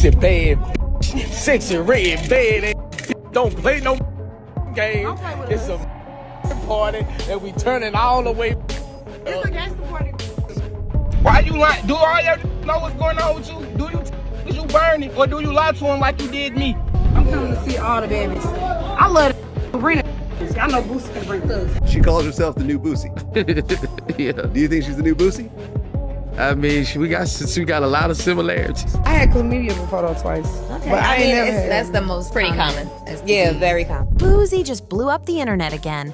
Boosie bad, Sexyy Red bad. Don't play no game. It's a party and we turning all the way. It's a gangster party. Why you lie? Do all y'all know what's going on with you? Do you burn it or do you lie to him like you did me? I'm coming to see all the bad bitches. I love to bring it. I know Boosie can bring thugs. She calls herself the new Boosie. Yeah. Do you think she's the new Boosie? I mean, we got a lot of similarities. I had chlamydia before though twice. Okay. But I ain't never had That's the most Pretty common. Yeah, very common. Boosie just blew up the internet again.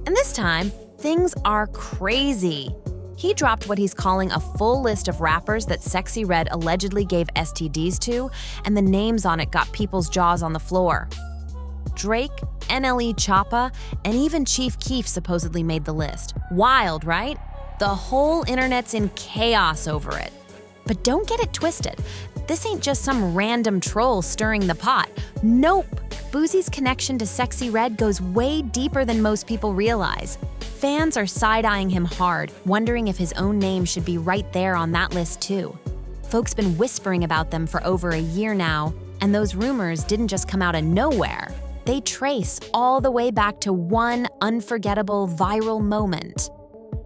And this time, things are crazy. He dropped what he's calling a full list of rappers that Sexyy Red allegedly gave STDs to, and the names on it got people's jaws on the floor. Drake, NLE Choppa, and even Chief Keef supposedly made the list. Wild, right? The whole internet's in chaos over it. But don't get it twisted. This ain't just some random troll stirring the pot. Nope. Boosie's connection to Sexyy Red goes way deeper than most people realize. Fans are side-eyeing him hard, wondering if his own name should be right there on that list too. Folks been whispering about them for over a year now, and those rumors didn't just come out of nowhere. They trace all the way back to one unforgettable viral moment.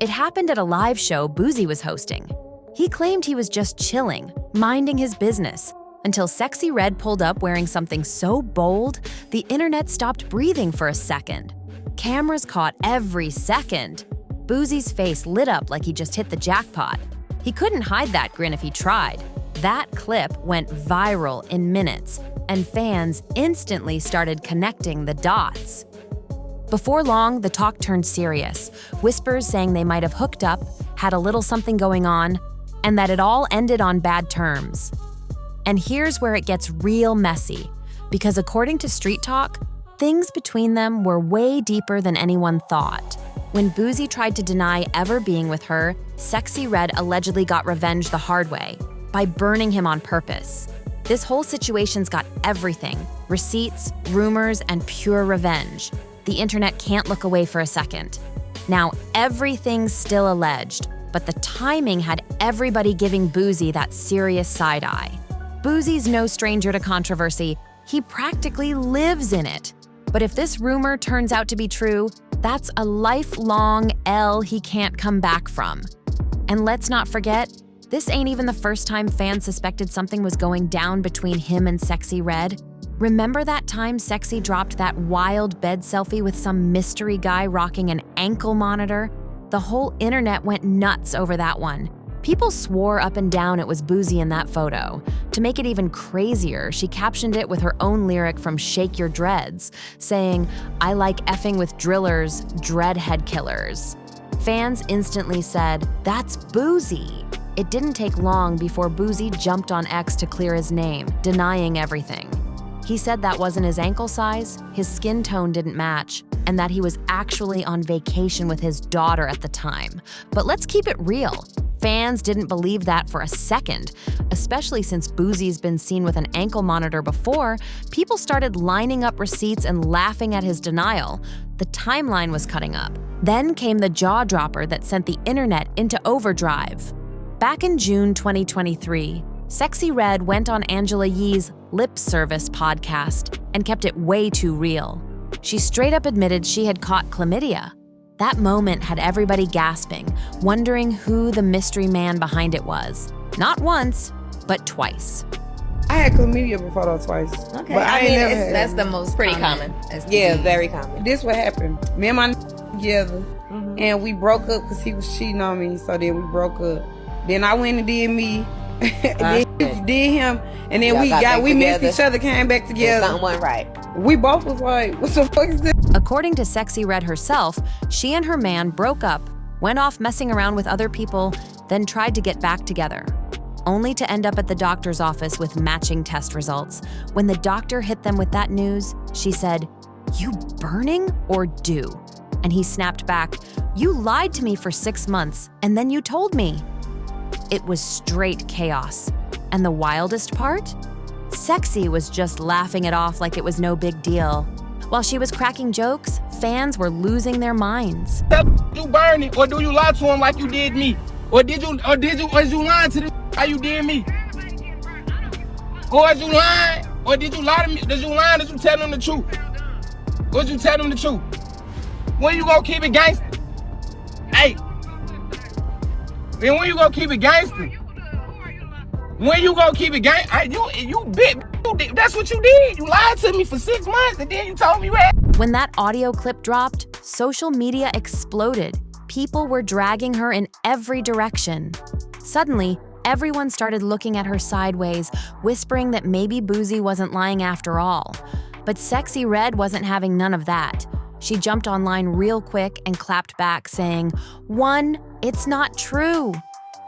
It happened at a live show Boosie was hosting. He claimed he was just chilling, minding his business, until Sexyy Red pulled up wearing something so bold, the internet stopped breathing for a second. Cameras caught every second. Boosie's face lit up like he just hit the jackpot. He couldn't hide that grin if he tried. That clip went viral in minutes, and fans instantly started connecting the dots. Before long, the talk turned serious, whispers saying they might have hooked up, had a little something going on, and that it all ended on bad terms. And here's where it gets real messy, because according to Street Talk, things between them were way deeper than anyone thought. When Boosie tried to deny ever being with her, Sexyy Red allegedly got revenge the hard way, by burning him on purpose. This whole situation's got everything: receipts, rumors, and pure revenge. The internet can't look away for a second. Now, everything's still alleged, but the timing had everybody giving Boosie that serious side eye. Boosie's no stranger to controversy. He practically lives in it. But if this rumor turns out to be true, that's a lifelong L he can't come back from. And let's not forget, this ain't even the first time fans suspected something was going down between him and Sexyy Red. Remember that time Sexyy dropped that wild bed selfie with some mystery guy rocking an ankle monitor? The whole internet went nuts over that one. People swore up and down it was Boosie in that photo. To make it even crazier, she captioned it with her own lyric from Shake Your Dreads, saying, "I like effing with drillers, dreadhead killers." Fans instantly said, "That's Boosie." It didn't take long before Boosie jumped on X to clear his name, denying everything. He said that wasn't his ankle size, his skin tone didn't match, and that he was actually on vacation with his daughter at the time. But let's keep it real. Fans didn't believe that for a second, especially since Boosie's been seen with an ankle monitor before. People started lining up receipts and laughing at his denial. The timeline was cutting up. Then came the jaw dropper that sent the internet into overdrive. Back in June 2023, Sexyy Red went on Angela Yee's Lip Service podcast and kept it way too real. She straight up admitted she had caught chlamydia. That moment had everybody gasping, wondering who the mystery man behind it was. Not once, but twice. I had chlamydia before though twice. Okay. But I ain't never had That's the most Pretty common. Yeah, very common. This what happened. Me and my together, and we broke up because he was cheating on me. So then we broke up. Then I went and did me. Then he did him, and then we missed each other, came back together. Something went right. We both was like, what the fuck is this? According to Sexyy Red herself, she and her man broke up, went off messing around with other people, then tried to get back together, only to end up at the doctor's office with matching test results. When the doctor hit them with that news, she said, "You burning or do?" And he snapped back, "You lied to me for 6 months, and then you told me." It was straight chaos. And the wildest part? Sexyy was just laughing it off like it was no big deal. While she was cracking jokes, fans were losing their minds. You burn it or do you lie to him like you did me? Or is you lying to this how you did me? Or is you lying? Or did you lie to me? Did you lie? Did you tell them the truth? Or did you tell them the truth? When you gonna keep it gangster? Hey. Then when you gonna keep it gangster? When you gonna keep it gangster? You bit. That's what you did. You lied to me for 6 months and then you told me red. When that audio clip dropped, social media exploded. People were dragging her in every direction. Suddenly, everyone started looking at her sideways, whispering that maybe Boosie wasn't lying after all. But Sexyy Red wasn't having none of that. She jumped online real quick and clapped back, saying, 1, it's not true.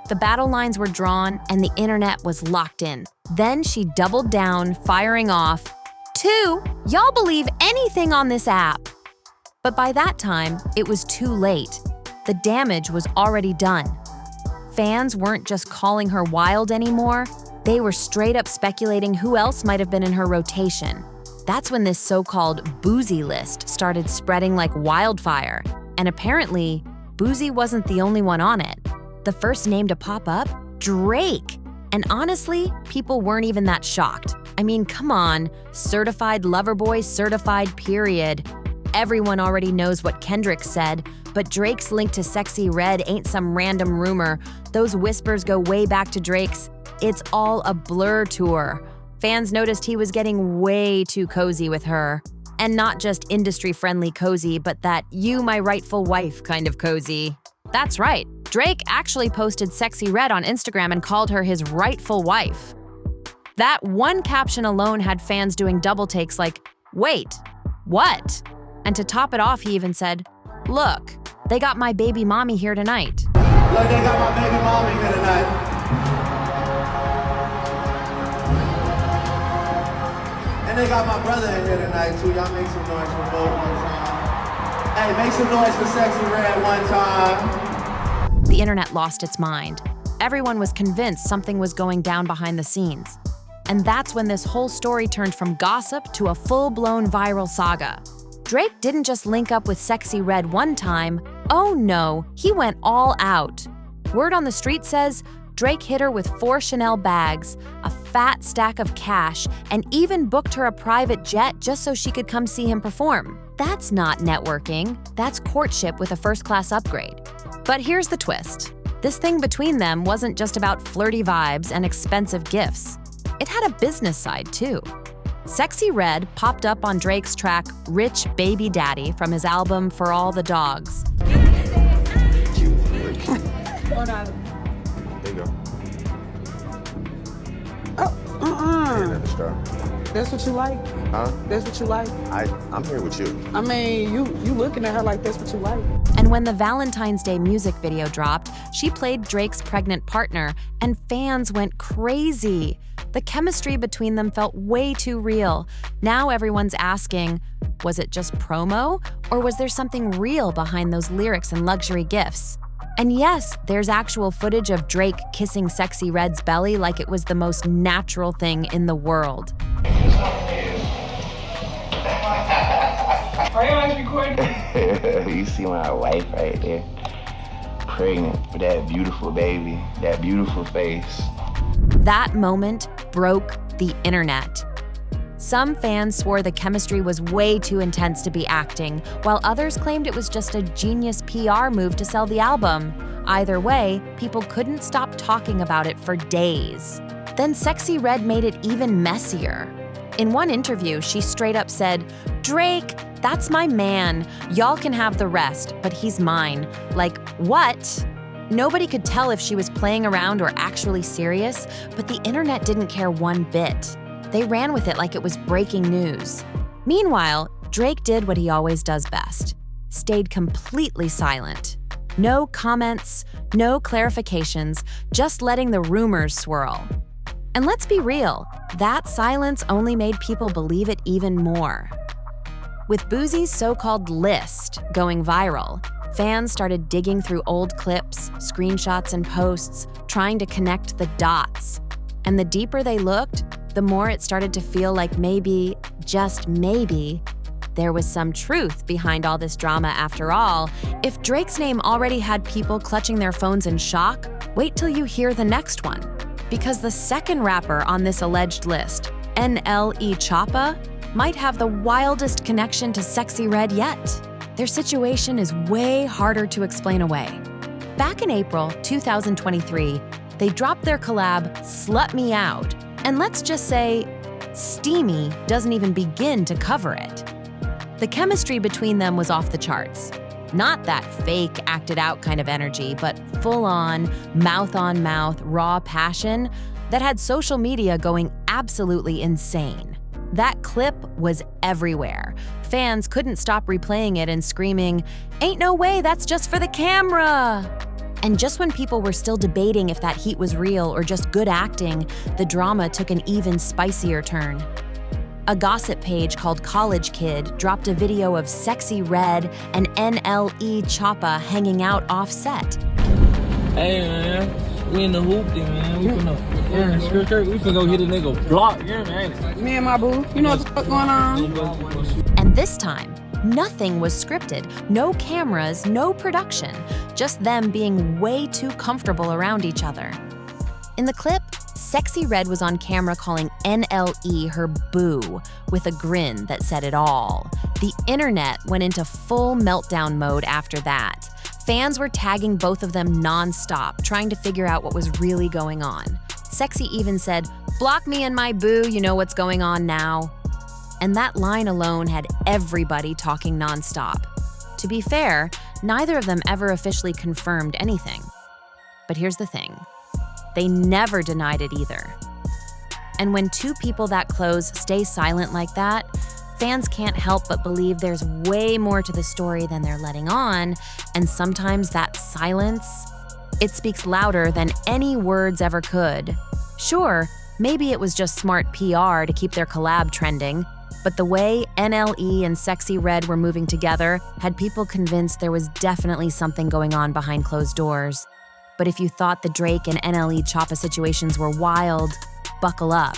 The battle lines were drawn and the internet was locked in. Then she doubled down, firing off, 2, y'all believe anything on this app. But by that time, it was too late. The damage was already done. Fans weren't just calling her wild anymore, they were straight up speculating who else might have been in her rotation. That's when this so-called Boosie list started spreading like wildfire. And apparently, Boosie wasn't the only one on it. The first name to pop up? Drake! And honestly, people weren't even that shocked. I mean, come on, certified lover boy, certified period. Everyone already knows what Kendrick said, but Drake's link to Sexyy Red ain't some random rumor. Those whispers go way back to Drake's It's All a Blur tour. Fans noticed he was getting way too cozy with her. And not just industry-friendly cozy, but that you, my rightful wife kind of cozy. That's right, Drake actually posted Sexyy Red on Instagram and called her his rightful wife. That one caption alone had fans doing double takes like, wait, what? And to top it off, he even said, look, they got my baby mommy here tonight. Look, they got my baby mommy here tonight. And they got my brother in here tonight too. Y'all make some noise for both one time. Hey, make some noise for Sexyy Red one time. The internet lost its mind. Everyone was convinced something was going down behind the scenes. And that's when this whole story turned from gossip to a full-blown viral saga. Drake didn't just link up with Sexyy Red one time. Oh no, he went all out. Word on the street says Drake hit her with 4 Chanel bags, a fat stack of cash, and even booked her a private jet just so she could come see him perform. That's not networking, that's courtship with a first-class upgrade. But here's the twist. This thing between them wasn't just about flirty vibes and expensive gifts. It had a business side too. Sexyy Red popped up on Drake's track Rich Baby Daddy from his album For All the Dogs. Hold on. There you go. Oh, Star. That's what you like? Huh? That's what you like? I'm here with you. I mean, you looking at her like that's what you like. And when the Valentine's Day music video dropped, she played Drake's pregnant partner, and fans went crazy. The chemistry between them felt way too real. Now everyone's asking, was it just promo? Or was there something real behind those lyrics and luxury gifts? And yes, there's actual footage of Drake kissing Sexyy Red's belly like it was the most natural thing in the world. Are you actually recording? You see my wife right there, pregnant with that beautiful baby, that beautiful face. That moment broke the internet. Some fans swore the chemistry was way too intense to be acting, while others claimed it was just a genius PR move to sell the album. Either way, people couldn't stop talking about it for days. Then Sexyy Red made it even messier. In one interview, she straight up said, "Drake, that's my man. Y'all can have the rest, but he's mine." Like, what? Nobody could tell if she was playing around or actually serious, but the internet didn't care one bit. They ran with it like it was breaking news. Meanwhile, Drake did what he always does best. Stayed completely silent. No comments, no clarifications, just letting the rumors swirl. And let's be real, that silence only made people believe it even more. With Boosie's so-called list going viral, fans started digging through old clips, screenshots, and posts, trying to connect the dots. And the deeper they looked, the more it started to feel like maybe, just maybe, there was some truth behind all this drama after all. If Drake's name already had people clutching their phones in shock, wait till you hear the next one. Because the second rapper on this alleged list, NLE Choppa, might have the wildest connection to Sexyy Red yet. Their situation is way harder to explain away. Back in April 2023, they dropped their collab, Slut Me Out, and let's just say, Steamy doesn't even begin to cover it. The chemistry between them was off the charts. Not that fake, acted-out kind of energy, but full-on, mouth-on-mouth, raw passion that had social media going absolutely insane. That clip was everywhere. Fans couldn't stop replaying it and screaming, "Ain't no way, that's just for the camera!" And just when people were still debating if that heat was real or just good acting, the drama took an even spicier turn. A gossip page called College Kid dropped a video of Sexyy Red and NLE Choppa hanging out off set. Hey man, we in the hoop thing, man. We finna go hit a nigga block, yeah, man. Me and my boo, you know what the fuck going on? And this time, nothing was scripted. No cameras, no production. Just them being way too comfortable around each other. In the clip, Sexyy Red was on camera calling NLE her boo with a grin that said it all. The internet went into full meltdown mode after that. Fans were tagging both of them nonstop, trying to figure out what was really going on. Sexyy even said, "Block me and my boo, you know what's going on now." And that line alone had everybody talking nonstop. To be fair, neither of them ever officially confirmed anything. But here's the thing. They never denied it either. And when two people that close stay silent like that, fans can't help but believe there's way more to the story than they're letting on, and sometimes that silence, it speaks louder than any words ever could. Sure, maybe it was just smart PR to keep their collab trending, but the way NLE and Sexyy Red were moving together had people convinced there was definitely something going on behind closed doors. But if you thought the Drake and NLE Choppa situations were wild, buckle up,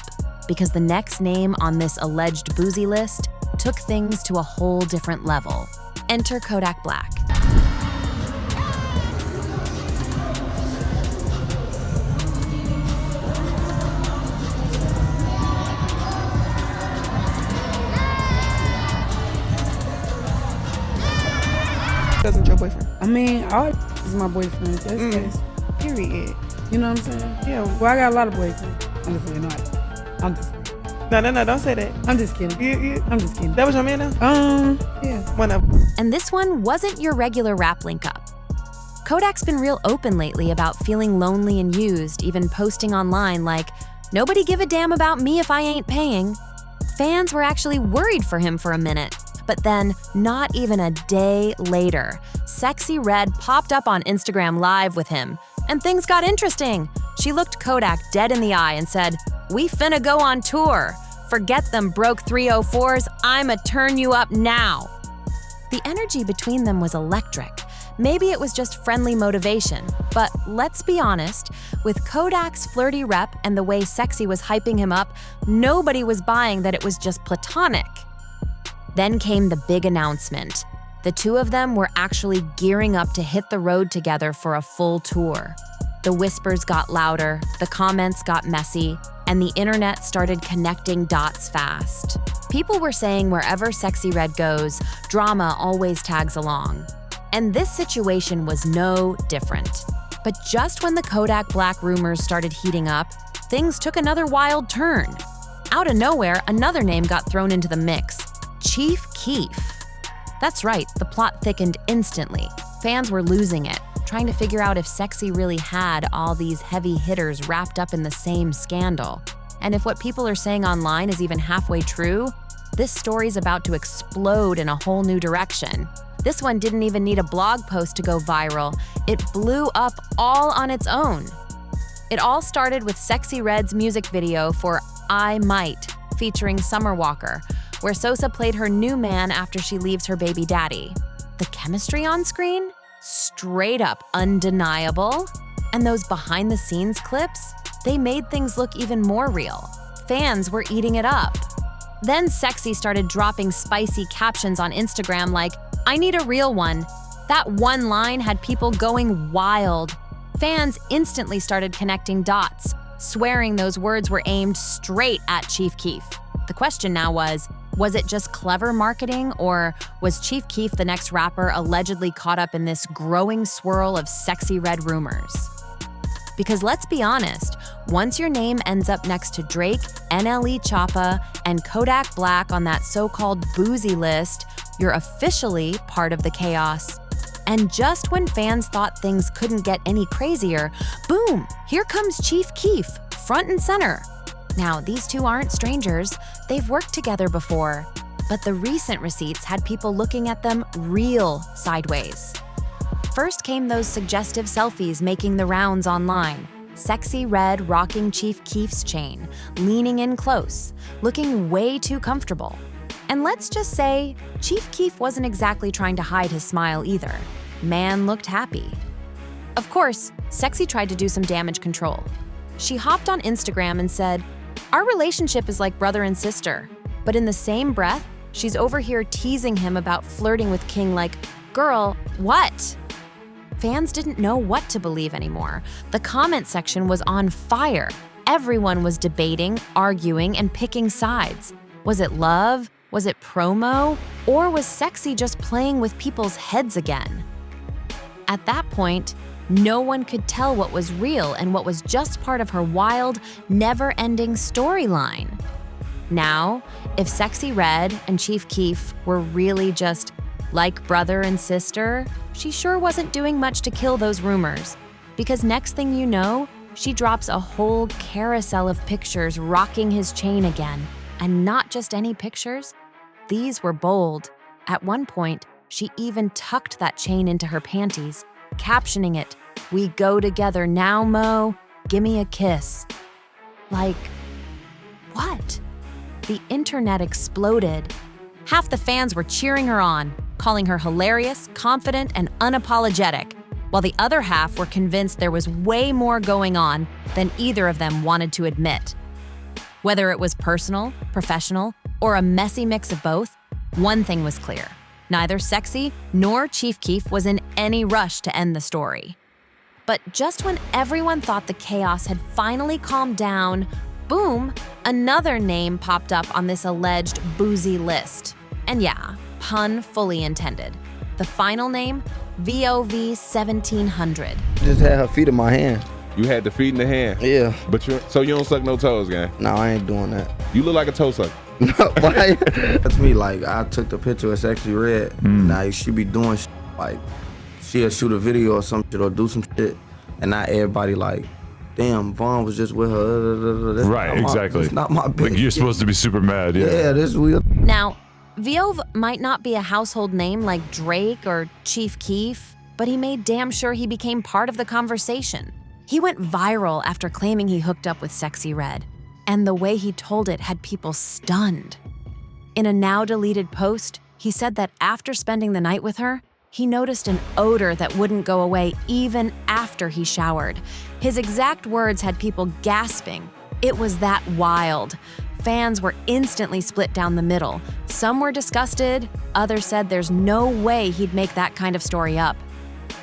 because the next name on this alleged Boosie list took things to a whole different level. Enter Kodak Black. Doesn't your boyfriend? I mean, all is my boyfriend. That's period. You know what I'm saying? Yeah. Well, I got a lot of boyfriends. I'm just saying, no, I'm just. No, don't say that. I'm just kidding. I'm just kidding. That was your man now? Yeah. One of them. And this one wasn't your regular rap link up. Kodak's been real open lately about feeling lonely and used, even posting online like, "Nobody give a damn about me if I ain't paying." Fans were actually worried for him for a minute. But then, not even a day later, Sexyy Red popped up on Instagram Live with him, and things got interesting. She looked Kodak dead in the eye and said, "We finna go on tour. Forget them broke 304s, I'ma turn you up now." The energy between them was electric. Maybe it was just friendly motivation, but let's be honest, with Kodak's flirty rep and the way Sexyy was hyping him up, nobody was buying that it was just platonic. Then came the big announcement. The two of them were actually gearing up to hit the road together for a full tour. The whispers got louder, the comments got messy, and the internet started connecting dots fast. People were saying wherever Sexyy Red goes, drama always tags along. And this situation was no different. But just when the Kodak Black rumors started heating up, things took another wild turn. Out of nowhere, another name got thrown into the mix. Chief Keef. That's right, the plot thickened instantly. Fans were losing it, trying to figure out if Sexyy really had all these heavy hitters wrapped up in the same scandal. And if what people are saying online is even halfway true, this story's about to explode in a whole new direction. This one didn't even need a blog post to go viral. It blew up all on its own. It all started with Sexyy Red's music video for I Might, featuring Summer Walker, where Sosa played her new man after she leaves her baby daddy. The chemistry on screen? Straight up undeniable. And those behind-the-scenes clips? They made things look even more real. Fans were eating it up. Then Sexyy started dropping spicy captions on Instagram like, "I need a real one." That one line had people going wild. Fans instantly started connecting dots. swearing those words were aimed straight at Chief Keef. The question now was it just clever marketing, or was Chief Keef, the next rapper, allegedly caught up in this growing swirl of Sexyy Red rumors? Because let's be honest, once your name ends up next to Drake, NLE Choppa, and Kodak Black on that so-called Boosie list, you're officially part of the chaos. And just when fans thought things couldn't get any crazier, boom, here comes Chief Keef, front and center. Now, these two aren't strangers. They've worked together before. But the recent receipts had people looking at them real sideways. First came those suggestive selfies making the rounds online. Sexyy Red rocking Chief Keef's chain, leaning in close, looking way too comfortable. And let's just say, Chief Keef wasn't exactly trying to hide his smile either. Man looked happy. Of course, Sexyy tried to do some damage control. She hopped on Instagram and said, "Our relationship is like brother and sister." But in the same breath, she's over here teasing him about flirting with King like, girl, what? Fans didn't know what to believe anymore. The comment section was on fire. Everyone was debating, arguing, and picking sides. Was it love? Was it promo? Or was Sexyy just playing with people's heads again? At that point, no one could tell what was real and what was just part of her wild, never-ending storyline. Now, if Sexyy Red and Chief Keef were really just like brother and sister, she sure wasn't doing much to kill those rumors. Because next thing you know, she drops a whole carousel of pictures rocking his chain again. And not just any pictures. These were bold. At one point, she even tucked that chain into her panties, captioning it, "We go together now, Mo. Gimme a kiss." Like, what? The internet exploded. Half the fans were cheering her on, calling her hilarious, confident, and unapologetic, while the other half were convinced there was way more going on than either of them wanted to admit. Whether it was personal, professional, or a messy mix of both, one thing was clear. Neither Sexyy nor Chief Keef was in any rush to end the story. But just when everyone thought the chaos had finally calmed down, boom, another name popped up on this alleged Boosie list. And yeah, pun fully intended. The final name, VOV 1700. Just had her feet in my hand. You had the feet in the hand? Yeah. But so you don't suck no toes, gang? No, I ain't doing that. You look like a toe sucker. No, why? That's me. Like, I took the picture of Sexyy Red. Now she be doing like, she'll shoot a video or some shit or do some shit, and not everybody like, damn, Vaughn was just with her. That's right, exactly. It's not my business. Like, you're supposed to be super mad, yeah. Yeah, this is weird. Now, VOV might not be a household name like Drake or Chief Keef, but he made damn sure he became part of the conversation. He went viral after claiming he hooked up with Sexyy Red, and the way he told it had people stunned. In a now-deleted post, he said that after spending the night with her, he noticed an odor that wouldn't go away even after he showered. His exact words had people gasping. It was that wild. Fans were instantly split down the middle. Some were disgusted, others said there's no way he'd make that kind of story up.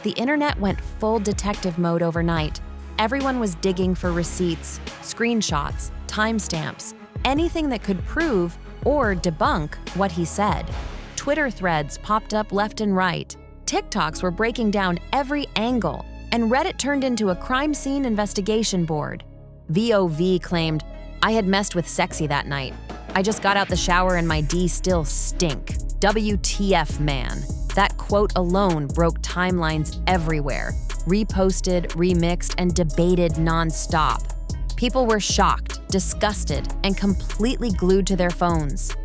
The internet went full detective mode overnight. Everyone was digging for receipts, screenshots, timestamps, anything that could prove or debunk what he said. Twitter threads popped up left and right. TikToks were breaking down every angle, and Reddit turned into a crime scene investigation board. VOV claimed, "I had messed with Sexyy that night. I just got out the shower and my D still stink. WTF, man." That quote alone broke timelines everywhere, reposted, remixed, and debated nonstop. People were shocked, disgusted, and completely glued to their phones.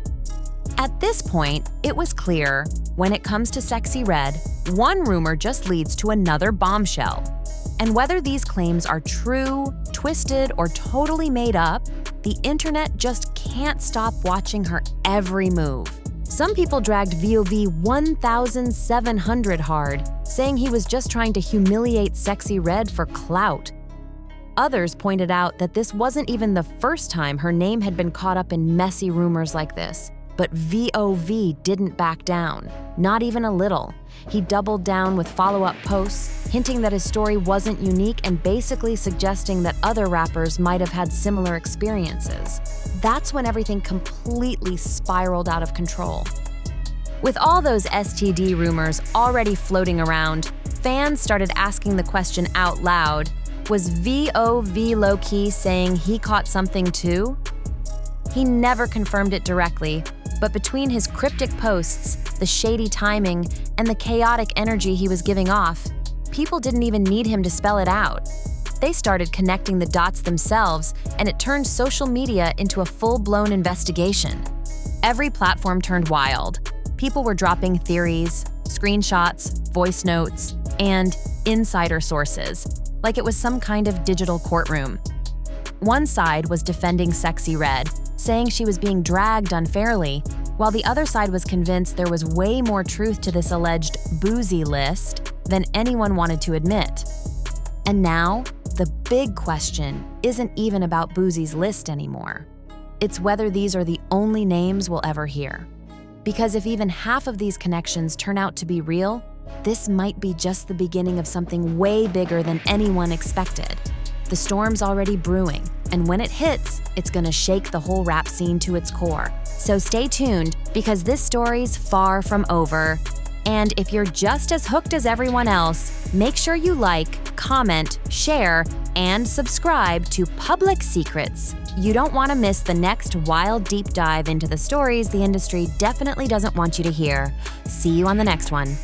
At this point, it was clear, when it comes to Sexyy Red, one rumor just leads to another bombshell. And whether these claims are true, twisted, or totally made up, the internet just can't stop watching her every move. Some people dragged VOV 1700 hard, saying he was just trying to humiliate Sexyy Red for clout. Others pointed out that this wasn't even the first time her name had been caught up in messy rumors like this. But VOV didn't back down, not even a little. He doubled down with follow-up posts, hinting that his story wasn't unique and basically suggesting that other rappers might have had similar experiences. That's when everything completely spiraled out of control. With all those STD rumors already floating around, fans started asking the question out loud, was VOV low-key saying he caught something too? He never confirmed it directly, but between his cryptic posts, the shady timing, and the chaotic energy he was giving off, people didn't even need him to spell it out. They started connecting the dots themselves, and it turned social media into a full-blown investigation. Every platform turned wild. People were dropping theories, screenshots, voice notes, and insider sources, like it was some kind of digital courtroom. One side was defending Sexyy Red, saying she was being dragged unfairly, while the other side was convinced there was way more truth to this alleged Boosie list than anyone wanted to admit. And now, the big question isn't even about Boosie's list anymore. It's whether these are the only names we'll ever hear. Because if even half of these connections turn out to be real, this might be just the beginning of something way bigger than anyone expected. The storm's already brewing, and when it hits, it's gonna shake the whole rap scene to its core. So stay tuned, because this story's far from over. And if you're just as hooked as everyone else, make sure you like, comment, share, and subscribe to Public Secrets. You don't want to miss the next wild deep dive into the stories the industry definitely doesn't want you to hear. See you on the next one.